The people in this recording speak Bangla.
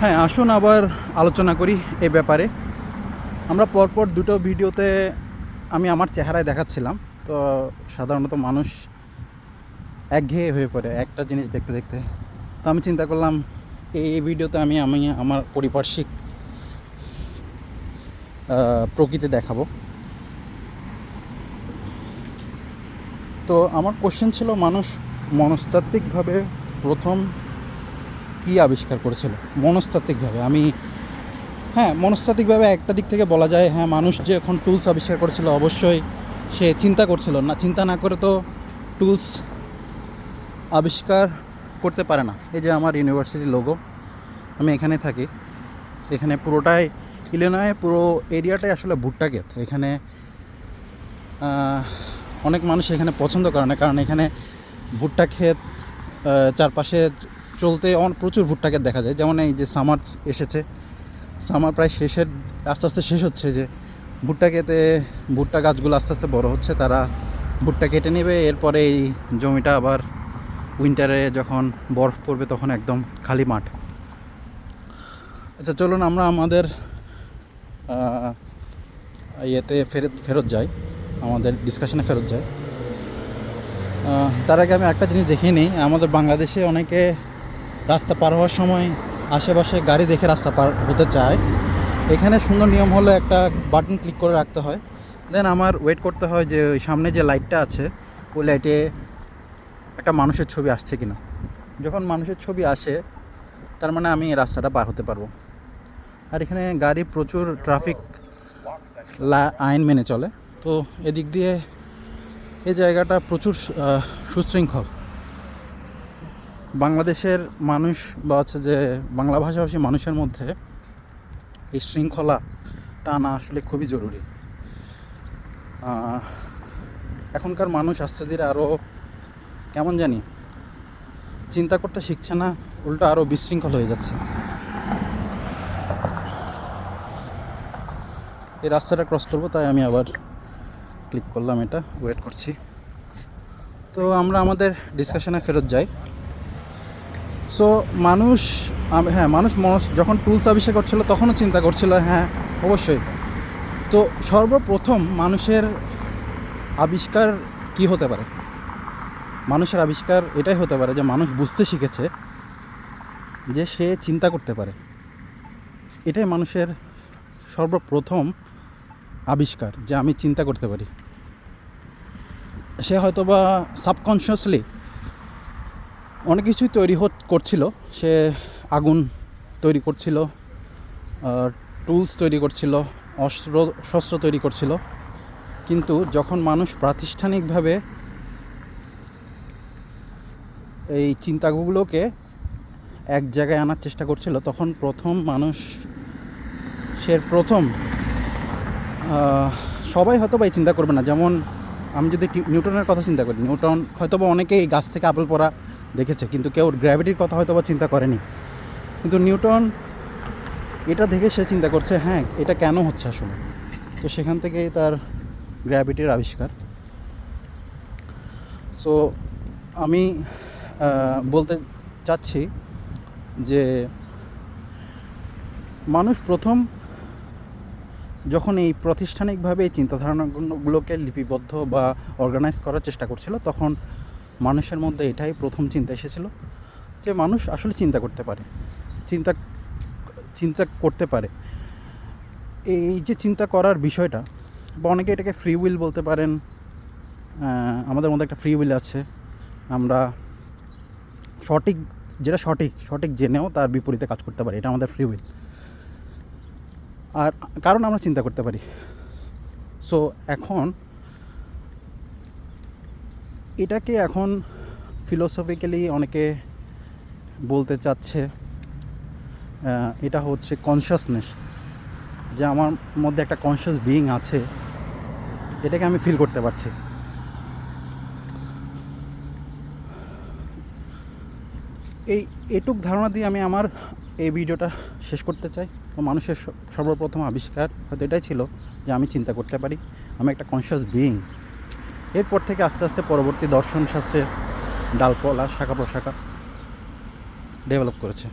হ্যাঁ, আসুন আবার আলোচনা করি এ ব্যাপারে। আমরা পরপর দুটো ভিডিওতে আমি আমার চেহারায় দেখাচ্ছিলাম। তো সাধারণত মানুষ একঘেয়ে হয়ে পড়ে একটা জিনিস দেখতে দেখতে। তো আমি চিন্তা করলাম এই ভিডিওতে আমি আমি আমার পারিপার্শ্বিক প্রকৃতি দেখাবো। তো আমার কোশ্চেন ছিল, মানুষ মনস্তাত্ত্বিকভাবে প্রথম কী আবিষ্কার করেছিল? মনস্তাত্ত্বিকভাবে মনস্তাত্ত্বিকভাবে একটা দিক থেকে বলা যায়, হ্যাঁ, মানুষ যে এখন টুলস আবিষ্কার করেছিল, অবশ্যই সে চিন্তা করছিল না। চিন্তা না করে তো টুলস আবিষ্কার করতে পারে না। এই যে আমার ইউনিভার্সিটির লোগো, আমি এখানে থাকি। এখানে পুরোটাই ইলিনয়ে, পুরো এরিয়াটাই আসলে ভুট্টা ক্ষেত। এখানে অনেক মানুষ এখানে পছন্দ করে না, কারণ এখানে ভুট্টা ক্ষেত চারপাশে চলতে প্রচুর ভুট্টা ক্ষেত দেখা যায়। যেমন এই যে সামার এসেছে, সামার প্রায় আস্তে আস্তে শেষ হচ্ছে, যে ভুট্টা ক্ষেতে ভুট্টা গাছগুলো আস্তে আস্তে বড় হচ্ছে, তারা ভুট্টা কেটে নেবে। এরপরে এই জমিটা আবার উইন্টারে যখন বরফ পড়বে তখন একদম খালি মাঠ। আচ্ছা, চলুন আমরা আমাদের ইয়েতে ফেরত যাই, আমাদের ডিসকাশনে ফেরত যাই। তার আগে আমি একটা জিনিস দেখিয়ে নিই। আমাদের বাংলাদেশে অনেকে রাস্তা পার হওয়ার সময় আশেপাশে গাড়ি দেখে রাস্তা পার হতে চায়। এখানে সুন্দর নিয়ম হলো একটা বাটন ক্লিক করে রাখতে হয়, দেন আমার ওয়েট করতে হয় যে ওই সামনে যে লাইটটা আছে ওই লাইটে একটা মানুষের ছবি আসছে কিনা। যখন মানুষের ছবি আসে তার মানে আমি এই রাস্তাটা পার হতে পারবো। আর এখানে গাড়ি প্রচুর, ট্রাফিক আইন মেনে চলে। তো এদিক দিয়ে এই জায়গাটা প্রচুর সুশৃঙ্খল। বাংলাদেশের মানুষ বা হচ্ছে যে বাংলা ভাষাভাষী মানুষের মধ্যে এই শৃঙ্খলাটা আনা আসলে খুবই জরুরি। এখনকার মানুষ আস্তে ধীরে আরও কেমন জানি চিন্তা করতে শিখছে না, উল্টো আরও বিশৃঙ্খল হয়ে যাচ্ছে। এই রাস্তাটা ক্রস করবো, তাই আমি আবার ক্লিক করলাম, এটা ওয়েট করছি। তো আমরা আমাদের ডিসকাশনে ফেরত যাই। সো মানুষ যখন টুলস আবিষ্কার করছিল তখনও চিন্তা করছিল, হ্যাঁ অবশ্যই। তো সর্বপ্রথম মানুষের আবিষ্কার কি হতে পারে? মানুষের আবিষ্কার এটাই হতে পারে যে মানুষ বুঝতে শিখেছে যে সে চিন্তা করতে পারে। এটাই মানুষের সর্বপ্রথম আবিষ্কার, যে আমি চিন্তা করতে পারি। সে হয়তো বা সাবকনশিয়াসলি অনেক কিছুই করছিল। সে আগুন তৈরি করছিল, টুলস তৈরি করছিল, শস্ত্র তৈরি করছিল। কিন্তু যখন মানুষ প্রাতিষ্ঠানিকভাবে এই চিন্তাগুলোকে এক জায়গায় আনার চেষ্টা করছিল, তখন সবাই হয়তো বা এই চিন্তা করবে না। যেমন আমি যদি নিউটনের কথা চিন্তা করি, নিউটন হয়তো বা অনেকেই গাছ থেকে আপেল পড়া দেখেছে, কিন্তু কেউ গ্র্যাভিটির কথা হয়তো বা চিন্তা করেনি। কিন্তু নিউটন এটা দেখে সে চিন্তা করছে, হ্যাঁ এটা কেন হচ্ছে আসলে। তো সেখান থেকেই তার গ্র্যাভিটির আবিষ্কার। সো আমি বলতে চাচ্ছি যে মানুষ প্রথম যখন এই প্রাতিষ্ঠানিকভাবে এই চিন্তাধারণাগুলোকে লিপিবদ্ধ বা অর্গানাইজ করার চেষ্টা করছিল, তখন মানুষের মধ্যে এটাই প্রথম চিন্তা এসেছিল যে মানুষ আসলে চিন্তা করতে পারে। এই যে চিন্তা করার বিষয়টা, বা অনেকে এটাকে ফ্রি উইল বলতে পারেন। আমাদের মধ্যে একটা ফ্রি উইল আছে। আমরা যেটা সঠিক জেনেও তার বিপরীতে কাজ করতে পারি, এটা আমাদের ফ্রি উইল। আর কারণ আমরা চিন্তা করতে পারি। সো এটাকে এখন ফিলোসফিক্যালি অনেকে বলতে চাচ্ছে এটা হচ্ছে কনশাসনেস, যে আমার মধ্যে একটা কনশাস বিইং আছে, এটাকে আমি ফিল করতে পারছি। এটুক ধারণা দিয়ে আমি আমার এই ভিডিওটা শেষ করতে চাই। তো মানুষের সর্বপ্রথম আবিষ্কার হয়তো এটাই ছিল যে আমি চিন্তা করতে পারি, আমি একটা কনশাস বিইং। এরপর থেকে আস্তে আস্তে পরবর্তী দর্শন শাস্ত্রের ডালপালা, শাখা প্রশাখা ডেভেলপ করেছে।